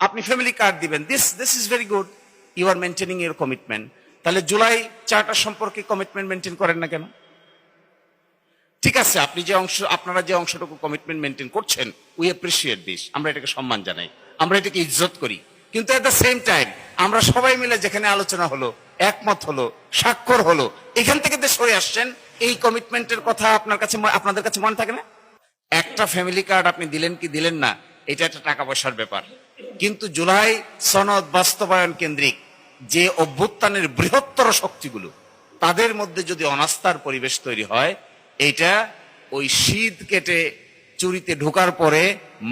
আপনি family card দিবেন, this is very good, you are maintaining your commitment. তাহলে July charter সম্পর্কে commitment maintain করেন না কেন? ঠিক আছে, আপনারা যে অংশটুকু কমিটমেন্ট মেনটেন করছেন, উই অ্যাপ্রিসিয়েট দিস, আমরা এটাকে সম্মান জানাই, আমরা এটাকে ইজ্জত করি। কিন্তু এট দ্য সেম টাইম আমরা সবাই মিলে যেখানে আলোচনা হলো, একমত হলো, স্বাক্ষর হলো, এখান থেকে যে সরে আসছেন, এই কমিটমেন্টের কথা আপনাদের কাছে মনে থাকে না? একটা ফ্যামিলি কার্ড আপনি দিলেন কি দিলেন না, এটা একটা টাকা পয়সার ব্যাপার। কিন্তু জুলাই সনদ বাস্তবায়ন কেন্দ্রিক যে অভ্যুত্থানের বৃহত্তর শক্তিগুলো, তাদের মধ্যে যদি অনাস্থার পরিবেশ তৈরি হয়, এটা ওই শীত কেটে চুরিতে ঢোকার পরে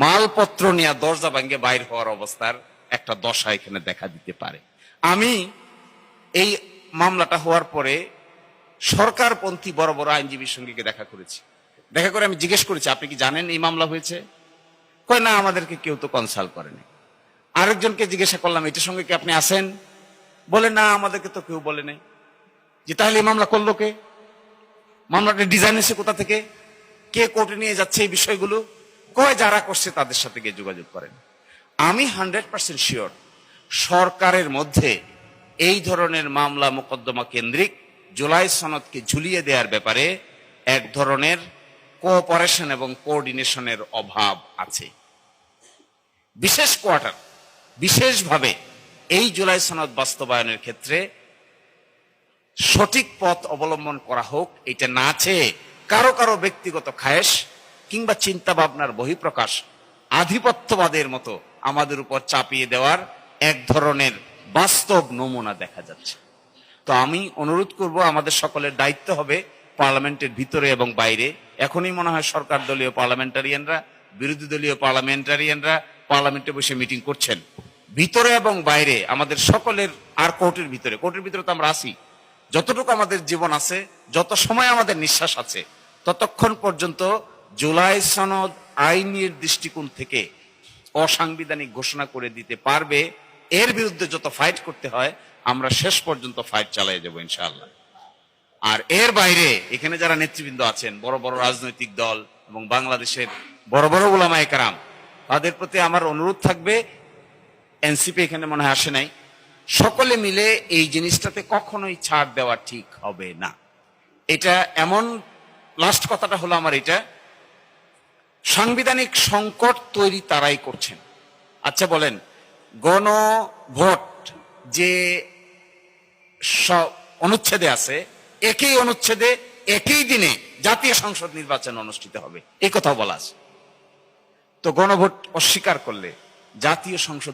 মালপত্র নিয়ে দরজা ভাঙ্গে বাইর হওয়ার অবস্থার একটা দশা এখানে দেখা দিতে পারে। আমি এই মামলাটা হওয়ার পরে সরকারপন্থী বড় বড় আইনজীবীর সঙ্গে দেখা করেছি। দেখা করে আমি জিজ্ঞেস করেছি, আপনি কি জানেন এই মামলা হয়েছে? কয় না, আমাদেরকে কেউ তো কনসাল্ট করেনি। আরেকজনকে জিজ্ঞাসা করলাম, এটার সঙ্গে কি আপনি আছেন? বলে না, আমাদেরকে তো কেউ বলে নাই। যে তাহলে এই মামলা করলো কে? মামলাটা ডিজাইন এসে কোথা থেকে? কে কোর্টে নিয়ে যাচ্ছে এই বিষয়গুলো? কয় যারা করছে তাদের সাথে গিয়ে যোগাযোগ করেন। আমি 100% শিওর সরকারের মধ্যে এই ধরনের মামলা মোকদ্দমা কেন্দ্রিক জুলাই সনদকে ঝুলিয়ে দেওয়ার ব্যাপারে এক ধরনের কোঅপারেশন এবং কোঅর্ডিনেশনের অভাব আছে। বিশেষভাবে এই জুলাই সনদ বাস্তবায়নের ক্ষেত্রে সঠিক পথ অবলম্বন করা হোক, এটা না চেয়ে কারো কারো ব্যক্তিগত খায়েশ কিংবা চিন্তা ভাবনার বহিঃপ্রকাশ আধিপত্যবাদের মতো আমাদের উপর চাপিয়ে দেওয়ার এক ধরনের বাস্তব নমুনা দেখা যাচ্ছে। তো আমি অনুরোধ করব, আমাদের সকলের দায়িত্ব হবে পার্লামেন্টের ভিতরে এবং বাইরে। এখনই মনে হয় সরকার দলীয় পার্লামেন্টারিয়ানরা, বিরোধী দলীয় পার্লামেন্টারিয়ানরা পার্লামেন্টে বসে মিটিং করছেন। ভিতরে এবং বাইরে আমাদের সকলের, আর কোর্টের ভিতরে তো আমরা আছি, যতটুকু আমাদের জীবন আছে, যত সময় আমাদের নিঃশ্বাস আছে, ততক্ষণ পর্যন্ত জুলাই সনদ আইনের দৃষ্টিকোণ থেকে অসাংবিধানিক ঘোষণা করে দিতে পারবে। এর বিরুদ্ধে যত ফাইট করতে হয় আমরা শেষ পর্যন্ত ফাইট চালিয়ে যাবো ইনশাআল্লাহ। আর এর বাইরে এখানে যারা নেতৃবৃন্দ আছেন, বড় বড় রাজনৈতিক দল এবং বাংলাদেশের বড় বড় উলামায়ে কেরাম, তাদের প্রতি আমার অনুরোধ থাকবে, এনসিপি এখানে মনে হয় আসে নাই, সকলে মিলে এই জিনিসটাতে কখনোই ছাড় দেওয়া ঠিক হবে না। এটা এমন, লাস্ট কথাটা হলো আমার এটা, সাংবিধানিক সংকট তৈরি তারাই করছেন। আচ্ছা বলেন, গণভোট যে অনুচ্ছেদে আছে, একই অনুচ্ছেদে একই দিনে জাতীয় সংসদ নির্বাচন অনুষ্ঠিত হবে, এই কথাও বলা আছে। তো গণভোট অস্বীকার করলে জাতীয় সংসদ